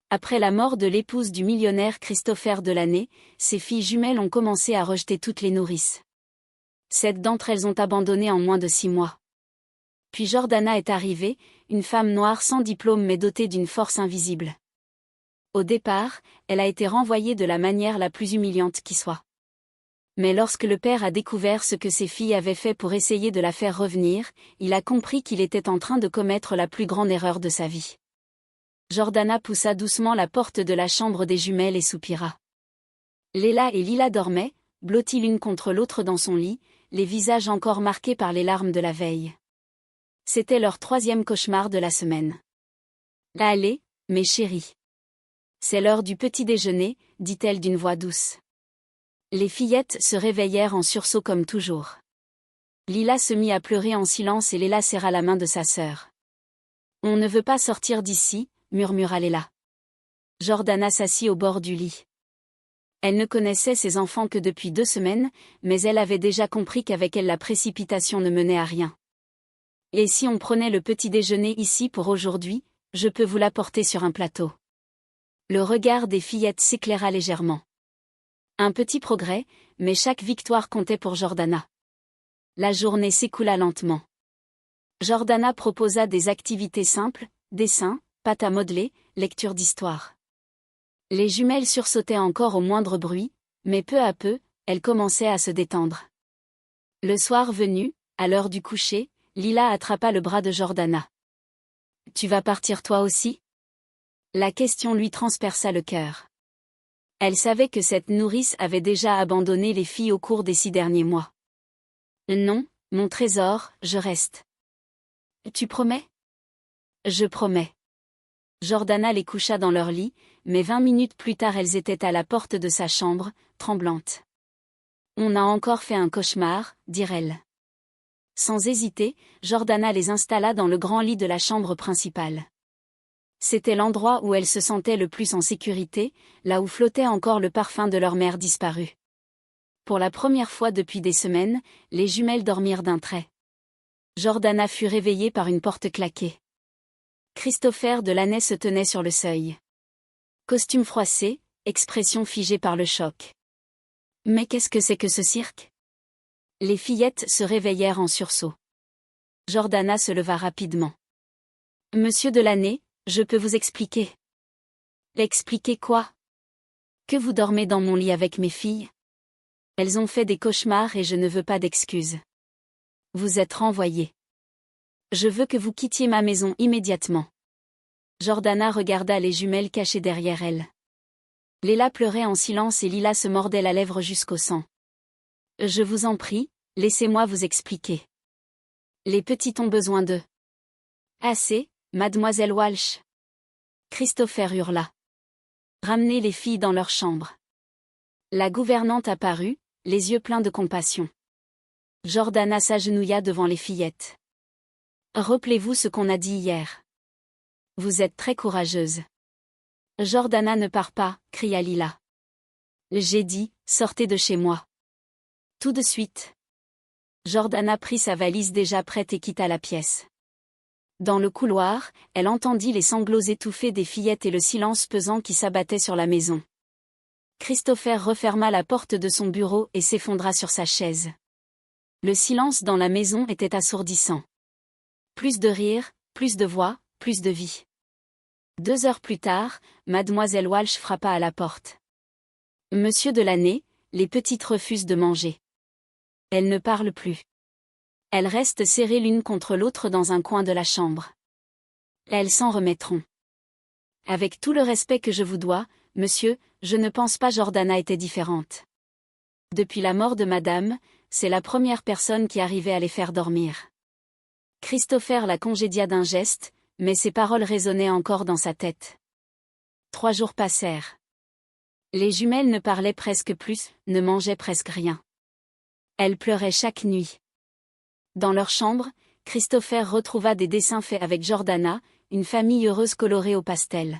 Après la mort de l'épouse du millionnaire Christopher Delaney, ses filles jumelles ont commencé à rejeter toutes les nourrices. 7 d'entre elles ont abandonné en moins de 6 mois. Puis Jordana est arrivée, une femme noire sans diplôme mais dotée d'une force invisible. Au départ, elle a été renvoyée de la manière la plus humiliante qui soit. Mais lorsque le père a découvert ce que ses filles avaient fait pour essayer de la faire revenir, il a compris qu'il était en train de commettre la plus grande erreur de sa vie. Jordana poussa doucement la porte de la chambre des jumelles et soupira. Léla et Lila dormaient, blotties l'une contre l'autre dans son lit, les visages encore marqués par les larmes de la veille. C'était leur 3e cauchemar de la semaine. Allez, mes chéris. C'est l'heure du petit déjeuner, dit-elle d'une voix douce. Les fillettes se réveillèrent en sursaut comme toujours. Lila se mit à pleurer en silence et Léla serra la main de sa sœur. On ne veut pas sortir d'ici, murmura Léla. Jordana s'assit au bord du lit. Elle ne connaissait ses enfants que depuis 2 semaines, mais elle avait déjà compris qu'avec elle la précipitation ne menait à rien. Et si on prenait le petit déjeuner ici pour aujourd'hui, je peux vous l'apporter sur un plateau. Le regard des fillettes s'éclaira légèrement. Un petit progrès, mais chaque victoire comptait pour Jordana. La journée s'écoula lentement. Jordana proposa des activités simples, dessin, pâte à modeler, lecture d'histoire. Les jumelles sursautaient encore au moindre bruit, mais peu à peu, elles commençaient à se détendre. Le soir venu, à l'heure du coucher, Lila attrapa le bras de Jordana. « Tu vas partir toi aussi ?» La question lui transperça le cœur. Elle savait que cette nourrice avait déjà abandonné les filles au cours des 6 derniers mois. « Non, mon trésor, je reste. »« Tu promets ?» ?»« Je promets. » Jordana les coucha dans leur lit, mais 20 minutes plus tard elles étaient à la porte de sa chambre, tremblantes. « On a encore fait un cauchemar, dirent-elles. Sans hésiter, Jordana les installa dans le grand lit de la chambre principale. C'était l'endroit où elles se sentaient le plus en sécurité, là où flottait encore le parfum de leur mère disparue. Pour la première fois depuis des semaines, les jumelles dormirent d'un trait. Jordana fut réveillée par une porte claquée. Christopher Delaney se tenait sur le seuil. Costume froissé, expression figée par le choc. Mais qu'est-ce que c'est que ce cirque ? Les fillettes se réveillèrent en sursaut. Jordana se leva rapidement. « Monsieur Delaney, je peux vous expliquer. » « Expliquer quoi ? Que vous dormez dans mon lit avec mes filles ? Elles ont fait des cauchemars et je ne veux pas d'excuses. Vous êtes renvoyés. Je veux que vous quittiez ma maison immédiatement. » Jordana regarda les jumelles cachées derrière elle. Léla pleurait en silence et Lila se mordait la lèvre jusqu'au sang. « Je vous en prie, laissez-moi vous expliquer. Les petites ont besoin d'eux. »« Assez, mademoiselle Walsh. » Christopher hurla. « Ramenez les filles dans leur chambre. » La gouvernante apparut, les yeux pleins de compassion. Jordana s'agenouilla devant les fillettes. « Rappelez-vous ce qu'on a dit hier. Vous êtes très courageuse. »« Jordana ne part pas, » cria Lila. « J'ai dit, sortez de chez moi. » Tout de suite. Jordana prit sa valise déjà prête et quitta la pièce. Dans le couloir, elle entendit les sanglots étouffés des fillettes et le silence pesant qui s'abattait sur la maison. Christopher referma la porte de son bureau et s'effondra sur sa chaise. Le silence dans la maison était assourdissant. Plus de rires, plus de voix, plus de vie. 2 heures plus tard, mademoiselle Walsh frappa à la porte. « Monsieur Delaney, les petites refusent de manger. Elles ne parlent plus. Elles restent serrées l'une contre l'autre dans un coin de la chambre. Elles s'en remettront. Avec tout le respect que je vous dois, monsieur, je ne pense pas Jordana était différente. Depuis la mort de madame, c'est la première personne qui arrivait à les faire dormir. » Christopher la congédia d'un geste, mais ses paroles résonnaient encore dans sa tête. 3 jours passèrent. Les jumelles ne parlaient presque plus, ne mangeaient presque rien. Elles pleuraient chaque nuit. Dans leur chambre, Christopher retrouva des dessins faits avec Jordana, une famille heureuse colorée au pastel.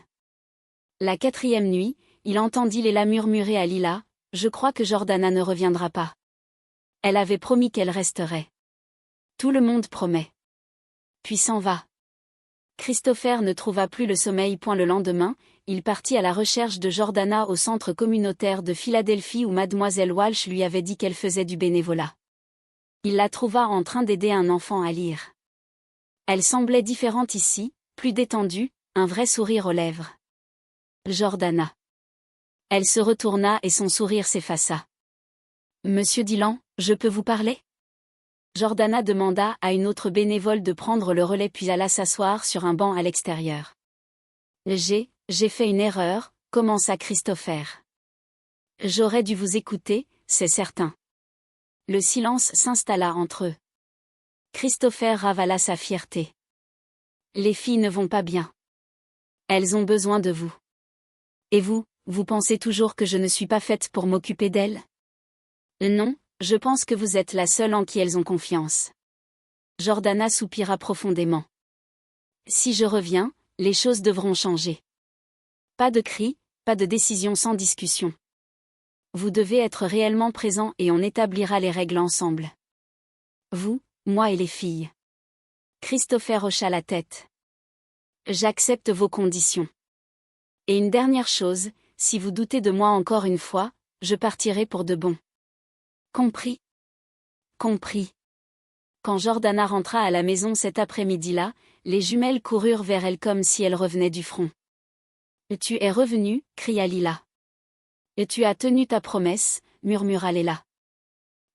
La 4e nuit, il entendit Léla murmurer à Lila, « Je crois que Jordana ne reviendra pas. Elle avait promis qu'elle resterait. Tout le monde promet. » Puis s'en va. Christopher ne trouva plus le sommeil point le lendemain, il partit à la recherche de Jordana au centre communautaire de Philadelphie où Mademoiselle Walsh lui avait dit qu'elle faisait du bénévolat. Il la trouva en train d'aider un enfant à lire. Elle semblait différente ici, plus détendue, un vrai sourire aux lèvres. Jordana. Elle se retourna et son sourire s'effaça. Monsieur Dylan, je peux vous parler? Jordana demanda à une autre bénévole de prendre le relais puis alla s'asseoir sur un banc à l'extérieur. J'ai fait une erreur, commença Christopher. J'aurais dû vous écouter, c'est certain. Le silence s'installa entre eux. Christopher ravala sa fierté. Les filles ne vont pas bien. Elles ont besoin de vous. Et vous pensez toujours que je ne suis pas faite pour m'occuper d'elles? Non, je pense que vous êtes la seule en qui elles ont confiance. Jordana soupira profondément. Si je reviens, les choses devront changer. Pas de cris, pas de décision sans discussion. Vous devez être réellement présent et on établira les règles ensemble. Vous, moi et les filles. Christopher hocha la tête. J'accepte vos conditions. Et une dernière chose, si vous doutez de moi encore une fois, je partirai pour de bon. Compris? Compris. Quand Jordana rentra à la maison cet après-midi-là, les jumelles coururent vers elle comme si elles revenaient du front. Tu es revenue, cria Lila. Et tu as tenu ta promesse, murmura Léla.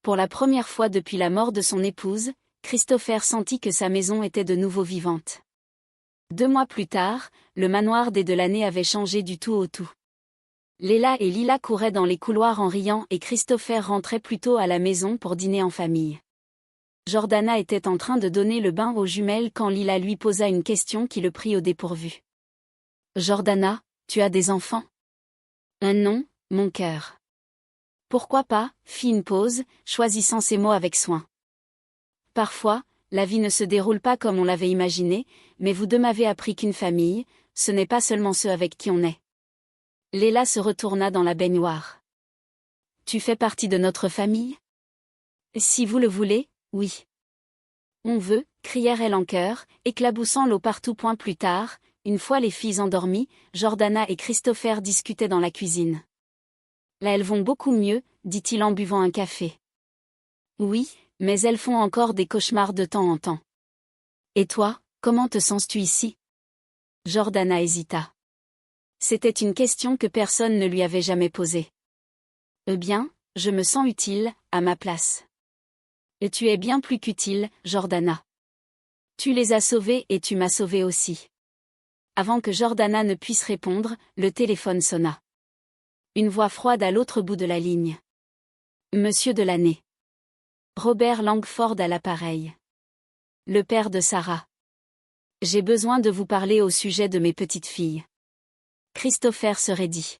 Pour la première fois depuis la mort de son épouse, Christopher sentit que sa maison était de nouveau vivante. 2 mois plus tard, le manoir des Delaney avait changé du tout au tout. Léla et Lila couraient dans les couloirs en riant et Christopher rentrait plus tôt à la maison pour dîner en famille. Jordana était en train de donner le bain aux jumelles quand Lila lui posa une question qui le prit au dépourvu. Jordana, tu as des enfants? Non, mon cœur. Pourquoi pas, fit une pause, choisissant ses mots avec soin. Parfois, la vie ne se déroule pas comme on l'avait imaginé, mais vous deux m'avez appris qu'une famille, ce n'est pas seulement ceux avec qui on est. Léla se retourna dans la baignoire. Tu fais partie de notre famille? Si vous le voulez, oui. On veut, crièrent-elles en chœur, éclaboussant l'eau partout. Plus tard, une fois les filles endormies, Jordana et Christopher discutaient dans la cuisine. Là elles vont beaucoup mieux, dit-il en buvant un café. Oui, mais elles font encore des cauchemars de temps en temps. Et toi, comment te sens-tu ici? Jordana hésita. C'était une question que personne ne lui avait jamais posée. Eh bien, je me sens utile, à ma place. Et tu es bien plus qu'utile, Jordana. Tu les as sauvés et tu m'as sauvé aussi. Avant que Jordana ne puisse répondre, le téléphone sonna. Une voix froide à l'autre bout de la ligne. Monsieur Delaney. Robert Langford à l'appareil. Le père de Sarah. J'ai besoin de vous parler au sujet de mes petites filles. Christopher se raidit.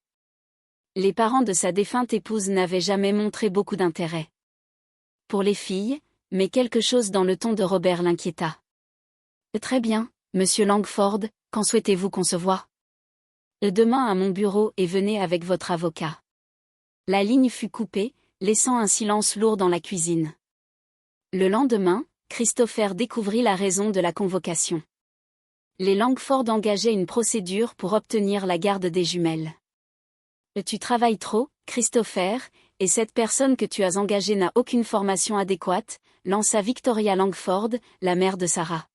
Les parents de sa défunte épouse n'avaient jamais montré beaucoup d'intérêt pour les filles, mais quelque chose dans le ton de Robert l'inquiéta. Très bien, monsieur Langford, quand souhaitez-vous qu'on se voie? Demain à mon bureau et venez avec votre avocat. La ligne fut coupée, laissant un silence lourd dans la cuisine. Le lendemain, Christopher découvrit la raison de la convocation. Les Langford engageaient une procédure pour obtenir la garde des jumelles. Tu travailles trop, Christopher, et cette personne que tu as engagée n'a aucune formation adéquate, lança Victoria Langford, la mère de Sarah.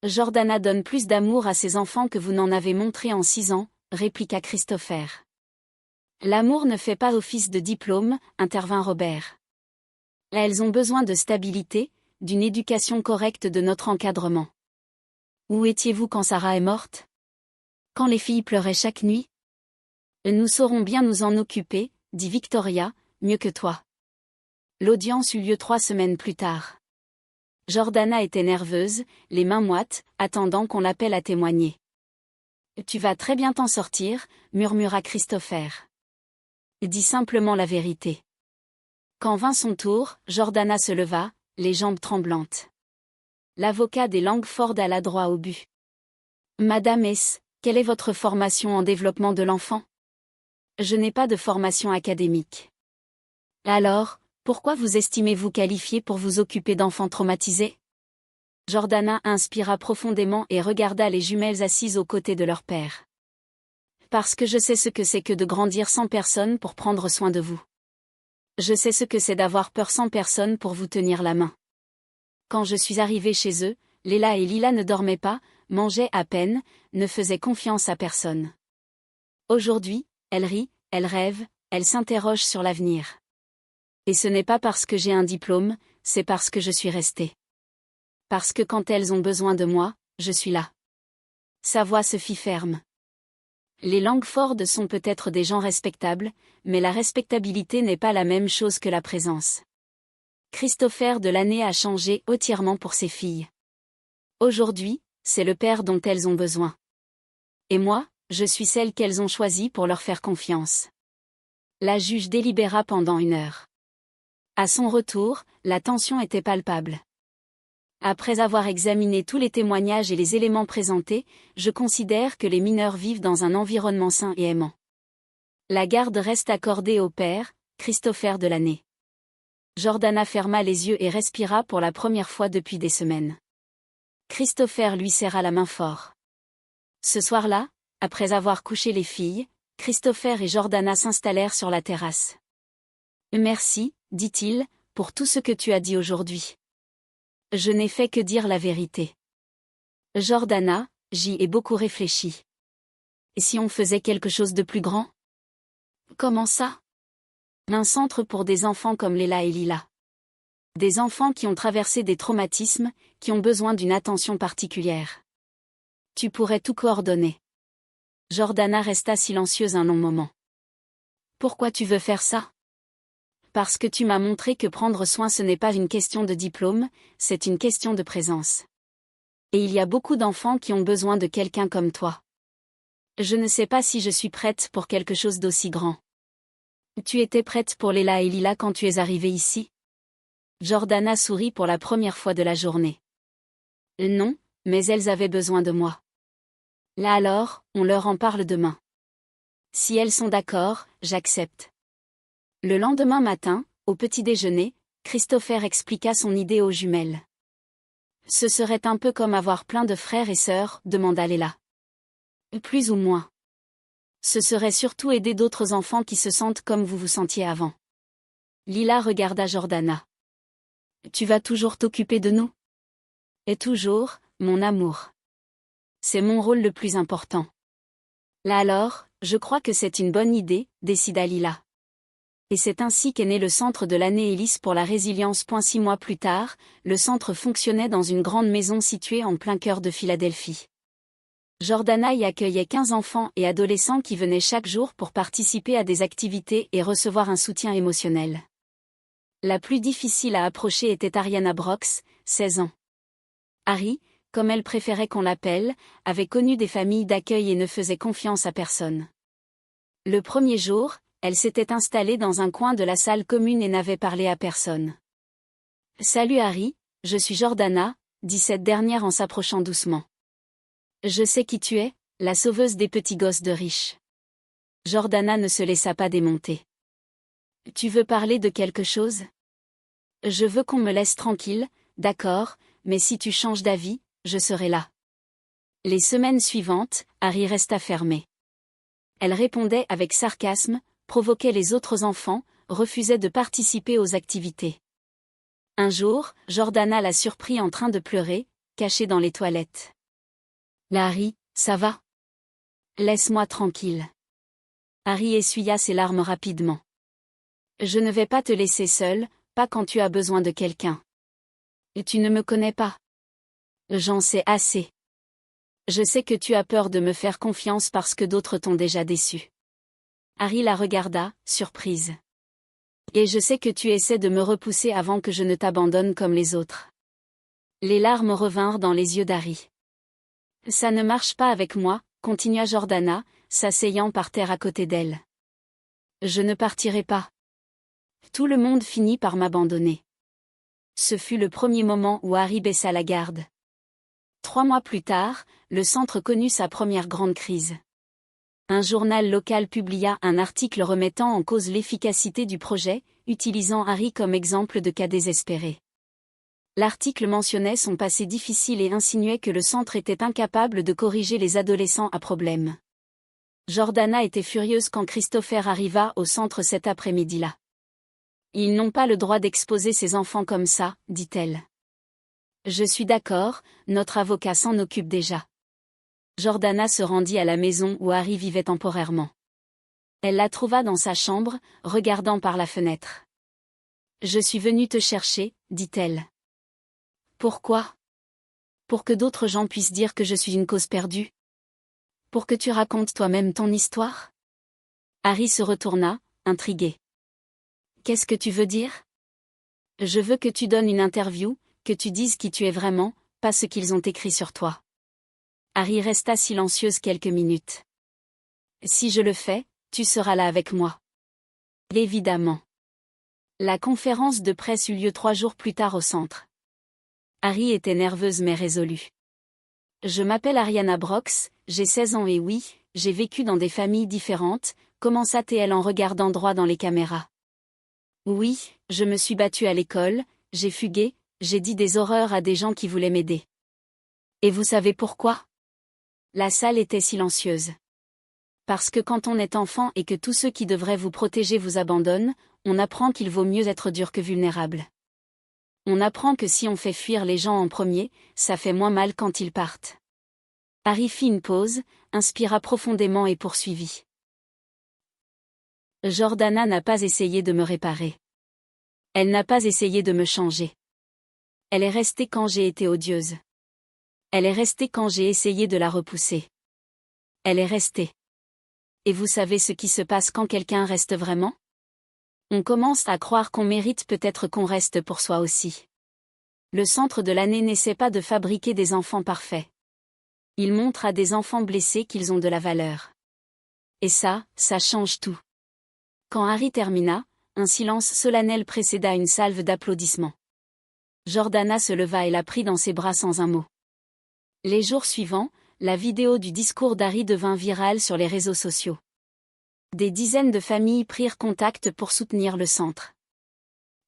Jordana donne plus d'amour à ses enfants que vous n'en avez montré en 6 ans, répliqua Christopher. L'amour ne fait pas office de diplôme, intervint Robert. Elles ont besoin de stabilité, d'une éducation correcte de notre encadrement. Où étiez-vous quand Sarah est morte? Quand les filles pleuraient chaque nuit? Nous saurons bien nous en occuper, dit Victoria, mieux que toi. L'audience eut lieu 3 semaines plus tard. Jordana était nerveuse, les mains moites, attendant qu'on l'appelle à témoigner. Tu vas très bien t'en sortir, murmura Christopher. Dis simplement la vérité. Quand vint son tour, Jordana se leva, les jambes tremblantes. L'avocat des Langford alla droit au but. Madame S., quelle est votre formation en développement de l'enfant? Je n'ai pas de formation académique. Alors, pourquoi vous estimez-vous qualifié pour vous occuper d'enfants traumatisés? Jordana inspira profondément et regarda les jumelles assises aux côtés de leur père. Parce que je sais ce que c'est que de grandir sans personne pour prendre soin de vous. Je sais ce que c'est d'avoir peur sans personne pour vous tenir la main. Quand je suis arrivée chez eux, Léla et Lila ne dormaient pas, mangeaient à peine, ne faisaient confiance à personne. Aujourd'hui, elles rient, elles rêvent, elles s'interrogent sur l'avenir. Et ce n'est pas parce que j'ai un diplôme, c'est parce que je suis restée. Parce que quand elles ont besoin de moi, je suis là. Sa voix se fit ferme. Les Langford sont peut-être des gens respectables, mais la respectabilité n'est pas la même chose que la présence. Christopher de l'année a changé entièrement pour ses filles. Aujourd'hui, c'est le père dont elles ont besoin. Et moi, je suis celle qu'elles ont choisie pour leur faire confiance. La juge délibéra pendant 1 heure. À son retour, la tension était palpable. Après avoir examiné tous les témoignages et les éléments présentés, je considère que les mineurs vivent dans un environnement sain et aimant. La garde reste accordée au père, Christopher de l'année. Jordana ferma les yeux et respira pour la première fois depuis des semaines. Christopher lui serra la main fort. Ce soir-là, après avoir couché les filles, Christopher et Jordana s'installèrent sur la terrasse. « Merci, dit-il, pour tout ce que tu as dit aujourd'hui. Je n'ai fait que dire la vérité. Jordana, j'y ai beaucoup réfléchi. Et si on faisait quelque chose de plus grand? Comment ça? Un centre pour des enfants comme Léla et Lila. Des enfants qui ont traversé des traumatismes, qui ont besoin d'une attention particulière. Tu pourrais tout coordonner. Jordana resta silencieuse un long moment. Pourquoi tu veux faire ça? Parce que tu m'as montré que prendre soin ce n'est pas une question de diplôme, c'est une question de présence. Et il y a beaucoup d'enfants qui ont besoin de quelqu'un comme toi. Je ne sais pas si je suis prête pour quelque chose d'aussi grand. Tu étais prête pour Léla et Lila quand tu es arrivée ici? Jordana sourit pour la première fois de la journée. Non, mais elles avaient besoin de moi. Là alors, on leur en parle demain. Si elles sont d'accord, j'accepte. Le lendemain matin, au petit déjeuner, Christopher expliqua son idée aux jumelles. Ce serait un peu comme avoir plein de frères et sœurs, demanda Léla. Plus ou moins. Ce serait surtout aider d'autres enfants qui se sentent comme vous vous sentiez avant. Lila regarda Jordana. Tu vas toujours t'occuper de nous? Et toujours, mon amour. C'est mon rôle le plus important. Là alors, je crois que c'est une bonne idée, décida Lila. Et c'est ainsi qu'est né le centre de l'année Élise pour la résilience. 6 mois plus tard, le centre fonctionnait dans une grande maison située en plein cœur de Philadelphie. Jordana y accueillait 15 enfants et adolescents qui venaient chaque jour pour participer à des activités et recevoir un soutien émotionnel. La plus difficile à approcher était Ariana Brox, 16 ans. Harry, comme elle préférait qu'on l'appelle, avait connu des familles d'accueil et ne faisait confiance à personne. Le premier jour, elle s'était installée dans un coin de la salle commune et n'avait parlé à personne. « Salut Harry, je suis Jordana », dit cette dernière en s'approchant doucement. « Je sais qui tu es, la sauveuse des petits gosses de riches. » Jordana ne se laissa pas démonter. « Tu veux parler de quelque chose? » « Je veux qu'on me laisse tranquille, d'accord, mais si tu changes d'avis, je serai là. » Les semaines suivantes, Harry resta fermé. Elle répondait avec sarcasme, provoquait les autres enfants, refusait de participer aux activités. Un jour, Jordana l'a surpris en train de pleurer, caché dans les toilettes. « Harry, ça va? Laisse-moi tranquille. » Harry essuya ses larmes rapidement. « Je ne vais pas te laisser seule, pas quand tu as besoin de quelqu'un. Et tu ne me connais pas. J'en sais assez. Je sais que tu as peur de me faire confiance parce que d'autres t'ont déjà déçu. » Harry la regarda, surprise. « Et je sais que tu essaies de me repousser avant que je ne t'abandonne comme les autres. » Les larmes revinrent dans les yeux d'Harry. « Ça ne marche pas avec moi, » continua Jordana, s'asseyant par terre à côté d'elle. « Je ne partirai pas. Tout le monde finit par m'abandonner. » Ce fut le premier moment où Harry baissa la garde. 3 mois plus tard, le centre connut sa première grande crise. Un journal local publia un article remettant en cause l'efficacité du projet, utilisant Harry comme exemple de cas désespéré. L'article mentionnait son passé difficile et insinuait que le centre était incapable de corriger les adolescents à problème. Jordana était furieuse quand Christopher arriva au centre cet après-midi-là. Ils n'ont pas le droit d'exposer ces enfants comme ça, dit-elle. Je suis d'accord, notre avocat s'en occupe déjà. Jordana se rendit à la maison où Harry vivait temporairement. Elle la trouva dans sa chambre, regardant par la fenêtre. Je suis venue te chercher, dit-elle. Pourquoi? Pour que d'autres gens puissent dire que je suis une cause perdue? Pour que tu racontes toi-même ton histoire? Harry se retourna, intrigué. Qu'est-ce que tu veux dire? Je veux que tu donnes une interview, que tu dises qui tu es vraiment, pas ce qu'ils ont écrit sur toi. Harry resta silencieuse quelques minutes. Si je le fais, tu seras là avec moi. Évidemment. La conférence de presse eut lieu 3 jours plus tard au centre. Harry était nerveuse mais résolue. Je m'appelle Ariana Brox, j'ai 16 ans et oui, j'ai vécu dans des familles différentes, commença-t-elle en regardant droit dans les caméras. Oui, je me suis battue à l'école, j'ai fugué, j'ai dit des horreurs à des gens qui voulaient m'aider. Et vous savez pourquoi? La salle était silencieuse. Parce que quand on est enfant et que tous ceux qui devraient vous protéger vous abandonnent, on apprend qu'il vaut mieux être dur que vulnérable. On apprend que si on fait fuir les gens en premier, ça fait moins mal quand ils partent. Harry fit une pause, inspira profondément et poursuivit. Jordana n'a pas essayé de me réparer. Elle n'a pas essayé de me changer. Elle est restée quand j'ai été odieuse. Elle est restée quand j'ai essayé de la repousser. Elle est restée. Et vous savez ce qui se passe quand quelqu'un reste vraiment? On commence à croire qu'on mérite peut-être qu'on reste pour soi aussi. Le centre de l'année n'essaie pas de fabriquer des enfants parfaits. Il montre à des enfants blessés qu'ils ont de la valeur. Et ça change tout. Quand Harry termina, un silence solennel précéda une salve d'applaudissements. Jordana se leva et la prit dans ses bras sans un mot. Les jours suivants, la vidéo du discours d'Harry devint virale sur les réseaux sociaux. Des dizaines de familles prirent contact pour soutenir le centre.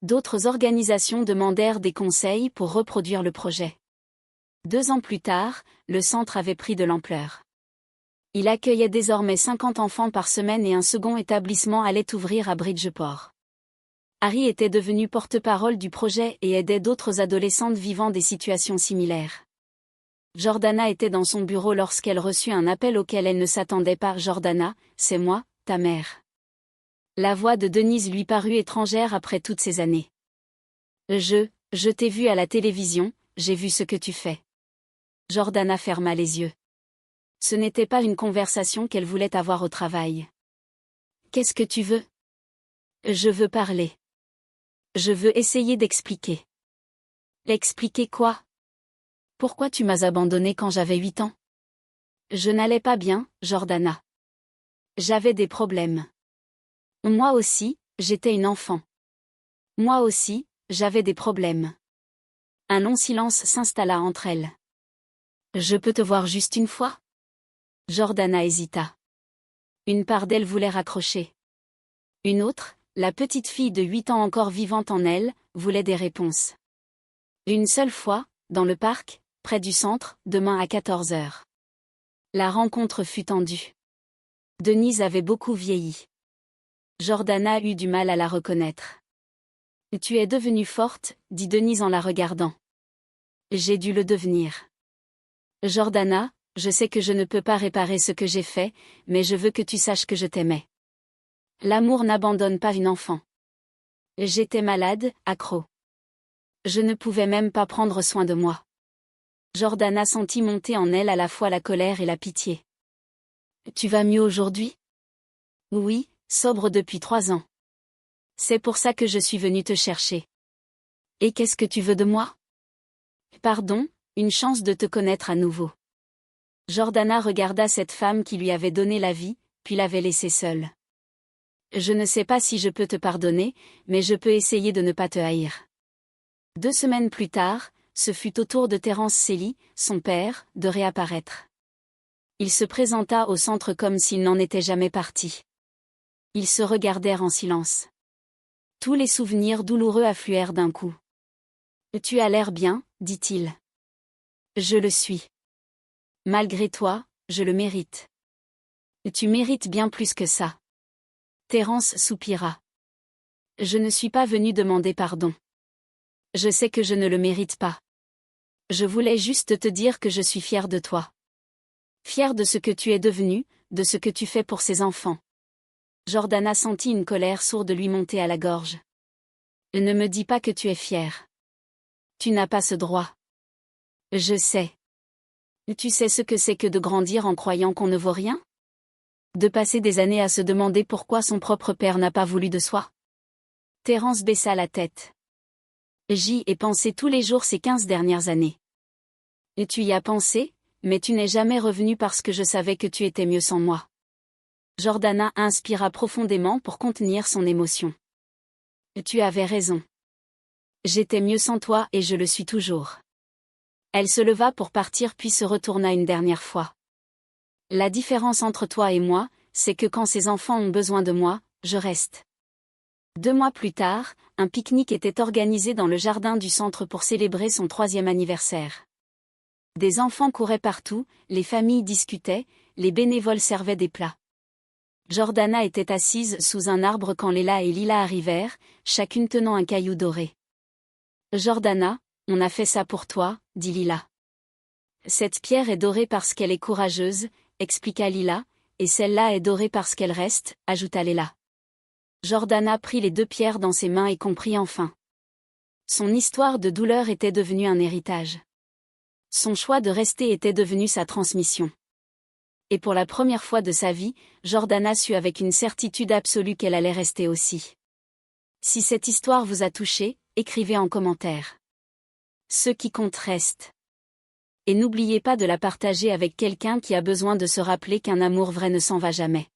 D'autres organisations demandèrent des conseils pour reproduire le projet. 2 ans plus tard, le centre avait pris de l'ampleur. Il accueillait désormais 50 enfants par semaine et un second établissement allait ouvrir à Bridgeport. Harry était devenu porte-parole du projet et aidait d'autres adolescentes vivant des situations similaires. Jordana était dans son bureau lorsqu'elle reçut un appel auquel elle ne s'attendait pas. « Jordana, c'est moi, ta mère. » La voix de Denise lui parut étrangère après toutes ces années. Je t'ai vu à la télévision, j'ai vu ce que tu fais. » Jordana ferma les yeux. Ce n'était pas une conversation qu'elle voulait avoir au travail. « Qu'est-ce que tu veux? » « Je veux parler. Je veux essayer d'expliquer. » « Expliquer quoi? Pourquoi tu m'as abandonnée quand j'avais 8 ans? » Je n'allais pas bien, Jordana. J'avais des problèmes. Moi aussi, j'étais une enfant. Moi aussi, j'avais des problèmes. Un long silence s'installa entre elles. Je peux te voir juste une fois? Jordana hésita. Une part d'elle voulait raccrocher. Une autre, la petite fille de 8 ans encore vivante en elle, voulait des réponses. Une seule fois, dans le parc, près du centre, demain à 14 heures. La rencontre fut tendue. Denise avait beaucoup vieilli. Jordana eut du mal à la reconnaître. « Tu es devenue forte, » dit Denise en la regardant. « J'ai dû le devenir. Jordana, je sais que je ne peux pas réparer ce que j'ai fait, mais je veux que tu saches que je t'aimais. L'amour n'abandonne pas une enfant. J'étais malade, accro. Je ne pouvais même pas prendre soin de moi. » Jordana sentit monter en elle à la fois la colère et la pitié. « Tu vas mieux aujourd'hui? » Oui, sobre depuis 3 ans. C'est pour ça que je suis venue te chercher. Et qu'est-ce que tu veux de moi? Pardon, une chance de te connaître à nouveau. Jordana regarda cette femme qui lui avait donné la vie, puis l'avait laissée seule. Je ne sais pas si je peux te pardonner, mais je peux essayer de ne pas te haïr. 2 semaines plus tard, ce fut au tour de Terence Selly, son père, de réapparaître. Il se présenta au centre comme s'il n'en était jamais parti. Ils se regardèrent en silence. Tous les souvenirs douloureux affluèrent d'un coup. « Tu as l'air bien, » dit-il. « Je le suis. Malgré toi, je le mérite. Tu mérites bien plus que ça. Terence soupira. Je ne suis pas venu demander pardon. Je sais que je ne le mérite pas. Je voulais juste te dire que je suis fière de toi. Fière de ce que tu es devenu, de ce que tu fais pour ces enfants. Jordana sentit une colère sourde lui monter à la gorge. Ne me dis pas que tu es fière. Tu n'as pas ce droit. Je sais. Tu sais ce que c'est que de grandir en croyant qu'on ne vaut rien? De passer des années à se demander pourquoi son propre père n'a pas voulu de soi? Terence baissa la tête. J'y ai pensé tous les jours ces 15 dernières années. Et tu y as pensé, mais tu n'es jamais revenu parce que je savais que tu étais mieux sans moi. Jordana inspira profondément pour contenir son émotion. Tu avais raison. J'étais mieux sans toi et je le suis toujours. Elle se leva pour partir puis se retourna une dernière fois. La différence entre toi et moi, c'est que quand ces enfants ont besoin de moi, je reste. 2 mois plus tard, un pique-nique était organisé dans le jardin du centre pour célébrer son 3e anniversaire. Des enfants couraient partout, les familles discutaient, les bénévoles servaient des plats. Jordana était assise sous un arbre quand Léla et Lila arrivèrent, chacune tenant un caillou doré. « Jordana, on a fait ça pour toi, » dit Lila. « Cette pierre est dorée parce qu'elle est courageuse, » expliqua Lila, « et celle-là est dorée parce qu'elle reste, » ajouta Léla. Jordana prit les 2 pierres dans ses mains et comprit enfin. Son histoire de douleur était devenue un héritage. Son choix de rester était devenu sa transmission. Et pour la première fois de sa vie, Jordana sut avec une certitude absolue qu'elle allait rester aussi. Si cette histoire vous a touché, écrivez en commentaire. Ce qui compte reste. Et n'oubliez pas de la partager avec quelqu'un qui a besoin de se rappeler qu'un amour vrai ne s'en va jamais.